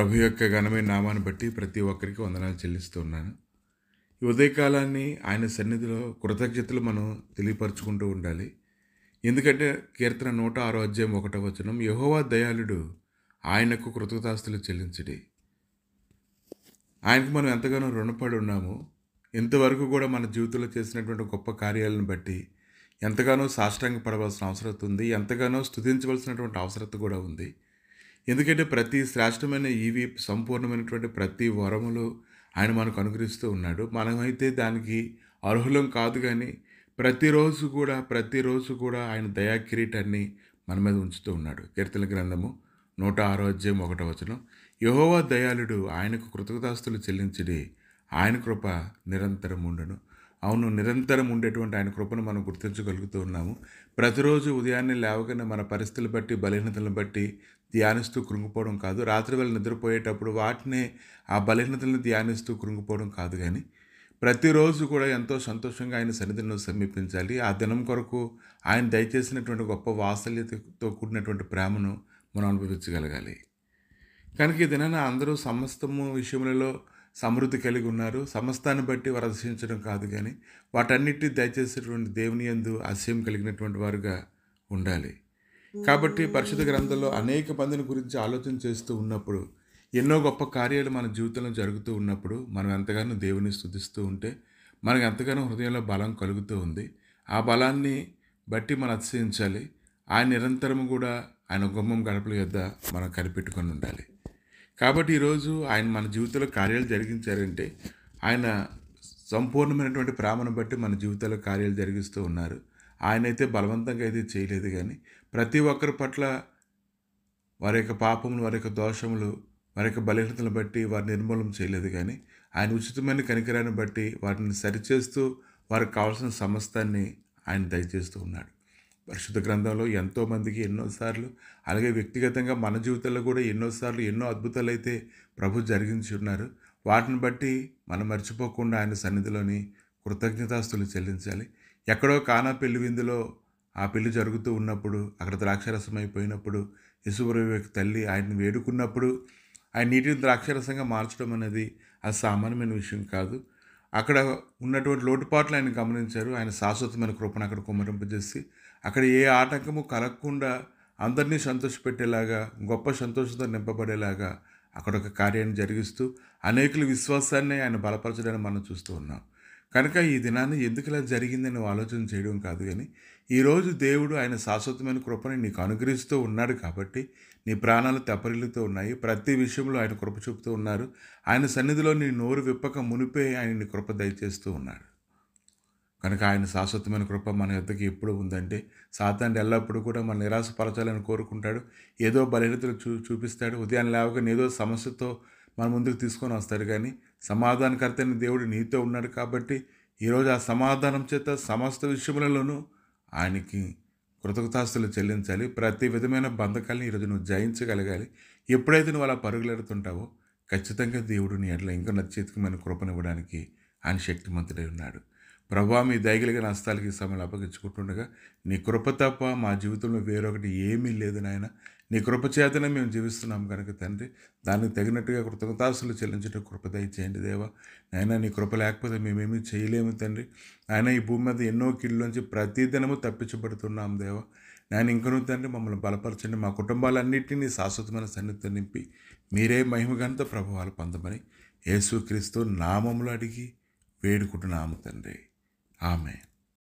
ప్రభు యొక్క ఘనమైన నామాన్ని బట్టి ప్రతి ఒక్కరికి వందనాలు చెల్లిస్తూ ఉన్నాను. ఈ ఉదయకాలాన్ని ఆయన సన్నిధిలో కృతజ్ఞతలు మనం తెలియపరుచుకుంటూ ఉండాలి. ఎందుకంటే కీర్తన 106 అధ్యాయం 1వ వచనం, యెహోవా దయాళుడు, ఆయనకు కృతజ్ఞతాస్తులు చెల్లించుడి. ఆయనకు మనం ఎంతగానో రుణపడి ఉన్నాము. ఇంతవరకు కూడా మన జీవితంలో చేసినటువంటి గొప్ప కార్యాలను బట్టి ఎంతగానో సాష్టాంగ పడవలసిన అవసరం ఉంది, ఎంతగానో స్తుతించవలసినటువంటి అవసరం కూడా ఉంది. ఎందుకంటే ప్రతి శ్రేష్టమైన ఈవి సంపూర్ణమైనటువంటి ప్రతి వరములు ఆయన మనకు అనుగ్రహిస్తూ ఉన్నాడు. మనమైతే దానికి అర్హులం కాదు, కానీ ప్రతిరోజు కూడా ఆయన దయా కిరీటాన్ని మన మీద ఉంచుతూ ఉన్నాడు. కీర్తన గ్రంథము 106 అధ్యాయం 1వ వచనం, యెహోవా దయాళుడు, ఆయనకు కృతజ్ఞతాస్తులు చెల్లించుడి, ఆయన కృప నిరంతరం ఉండును. అవును, నిరంతరం ఉండేటువంటి ఆయన కృపను మనం గుర్తించగలుగుతూ ఉన్నాము. ప్రతిరోజు ఉదయాన్నే లేవగానే మన పరిస్థితులు బట్టి, బలహీనతలను బట్టి ధ్యానిస్తూ కృంగిపోవడం కాదు, రాత్రి వేళ నిద్రపోయేటప్పుడు వాటినే ఆ బలహీనతలను ధ్యానిస్తూ కృంగిపోవడం కాదు, కానీ ప్రతిరోజు కూడా ఎంతో సంతోషంగా ఆయన సన్నిధిని సమీపించాలి. ఆ దినం కొరకు ఆయన దయచేసినటువంటి గొప్ప వాత్సల్యతతో కూడినటువంటి ప్రేమను మనం అనుభవించగలగాలి. కనుక ఈ దినాన అందరూ సమస్తము విషయములలో సమృద్ధి కలిగి ఉన్నారు. సమస్తాన్ని బట్టి వారు అతిశయించడం కాదు, కానీ వాటన్నిటి దయచేసేటువంటి దేవుని యందు అతిశయం కలిగినటువంటి వారుగా ఉండాలి. కాబట్టి పరిశుద్ధ గ్రంథంలో అనేక మందిని గురించి ఆలోచన చేస్తూ ఉన్నప్పుడు, ఎన్నో గొప్ప కార్యాలు మన జీవితంలో జరుగుతూ ఉన్నప్పుడు మనం ఎంతగానో దేవుని స్తుతిస్తూ ఉంటే మనకు ఎంతగానో హృదయంలో బలం కలుగుతూ ఉంది. ఆ బలాన్ని బట్టి మనం అతిశయించాలి. ఆయన నిరంతరము కూడా ఆయన గుమ్మం గడపల యొద్ద మనం కనిపెట్టుకొని ఉండాలి. కాబట్టి ఈరోజు ఆయన మన జీవితంలో కార్యాలు జరిగించారంటే ఆయన సంపూర్ణమైనటువంటి ప్రేమను బట్టి మన జీవితాల్లో కార్యాలు జరిగిస్తూ ఉన్నారు. ఆయనైతే బలవంతంగా అయితే చేయలేదు, కానీ ప్రతి ఒక్కరి పట్ల వారి యొక్క పాపములు, వారి యొక్క దోషములు, వారి యొక్క బలహీనతలను బట్టి వారిని నిర్మూలన చేయలేదు, కానీ ఆయన ఉచితమైన కనికరాన్ని బట్టి వారిని సరిచేస్తూ వారికి కావాల్సిన సమస్తాన్ని ఆయన దయచేస్తూ ఉన్నాడు. పరిశుద్ధ గ్రంథంలో ఎంతోమందికి ఎన్నోసార్లు, అలాగే వ్యక్తిగతంగా మన జీవితంలో కూడా ఎన్నోసార్లు ఎన్నో అద్భుతాలు అయితే ప్రభు జరిగించి ఉన్నారు. వాటిని బట్టి మనం మర్చిపోకుండా ఆయన సన్నిధిలోని కృతజ్ఞతాస్తులు చెల్లించాలి. ఎక్కడో కానా పెళ్లి విందులో ఆ పెళ్లి జరుగుతూ ఉన్నప్పుడు, అక్కడ ద్రాక్షరసం అయిపోయినప్పుడు యేసుప్రభు యొక్క తల్లి ఆయన్ని వేడుకున్నప్పుడు ఆయన నీటిని ద్రాక్షరసంగా మార్చడం అనేది అది సామాన్యమైన విషయం కాదు. అక్కడ ఉన్నటువంటి లోటుపాట్లు ఆయన గమనించారు. ఆయన శాశ్వతమైన కృపను అక్కడ కుమ్మరింపజేసి అక్కడ ఏ ఆటంకము కలగకుండా అందరినీ సంతోషపెట్టేలాగా, గొప్ప సంతోషంతో నింపబడేలాగా అక్కడ ఒక కార్యాన్ని జరిగిస్తూ అనేకుల విశ్వాసాన్ని ఆయన బలపరచడాన్ని మనం చూస్తూ ఉన్నాం. కనుక ఈ దినాన్ని ఎందుకు ఇలా జరిగిందని ఆలోచన చేయడం కాదు, కానీ ఈరోజు దేవుడు ఆయన శాశ్వతమైన కృపని నీకు అనుగ్రహిస్తూ ఉన్నాడు. కాబట్టి నీ ప్రాణాలు తెప్పరిల్లుతూ ఉన్నాయి. ప్రతి విషయంలో ఆయన కృప చూపుతూ ఉన్నారు. ఆయన సన్నిధిలో నీ నోరు విప్పక మునిపే ఆయన నీ కృప దయచేస్తూ ఉన్నాడు. కనుక ఆయన శాశ్వతమైన కృప మన యొద్దకి ఎప్పుడు ఉందంటే, సాతాను ఎల్లప్పుడూ కూడా మన నిరాశపరచాలని కోరుకుంటాడు. ఏదో బలహీనతలు చూపిస్తాడు. ఉదయాన్నే లేవగానే ఏదో సమస్యతో మన ముందుకు తీసుకొని వస్తాడు, కానీ సమాధానకర్త అయిన దేవుడు నీతో ఉన్నాడు. కాబట్టి ఈరోజు ఆ సమాధానం చేత సమస్త విషయములలోనూ ఆయనకి కృతజ్ఞతాస్తులు చెల్లించాలి. ప్రతి విధమైన బంధకాలను ఈరోజు నువ్వు జయించగలగాలి. ఎప్పుడైతే నువ్వు అలా పరుగులెడుతుంటావో ఖచ్చితంగా దేవుడు నీ ఎట్లా ఇంకా నచ్చేతకమైన కృపనివ్వడానికి ఆయన శక్తిమంతుడై ఉన్నాడు. ప్రభువా, మీ దయగలిగిన హస్తాలకి ఈ సమయంలో అప్పగించుకుంటుండగా, నీ కృప తప్ప మా జీవితంలో వేరొకటి ఏమీ లేదు నాయన. నీ కృప చేతనే మేము జీవిస్తున్నాం కనుక తండ్రి, దానికి తగినట్టుగా కృతజ్ఞతాస్తులు చెల్లించడం కృప దయచేయండి దేవా. నాయన, నీ కృప లేకపోతే మేమేమీ చేయలేము తండ్రి. ఆయన ఈ భూమి మీద ఎన్నో కీళ్ళలోంచి ప్రతిదినము తప్పించబడుతున్నాం దేవా. నేను ఇంకనూ తండ్రి మమ్మల్ని బలపరచండి. మా కుటుంబాలన్నింటినీ శాశ్వతమైన సన్నిధితో నింపి మీరే మహిమగంత ప్రభువాలు పొందమని యేసుక్రీస్తు నామములో అడిగి వేడుకుంటున్నాము తండ్రి. ఆమేన్.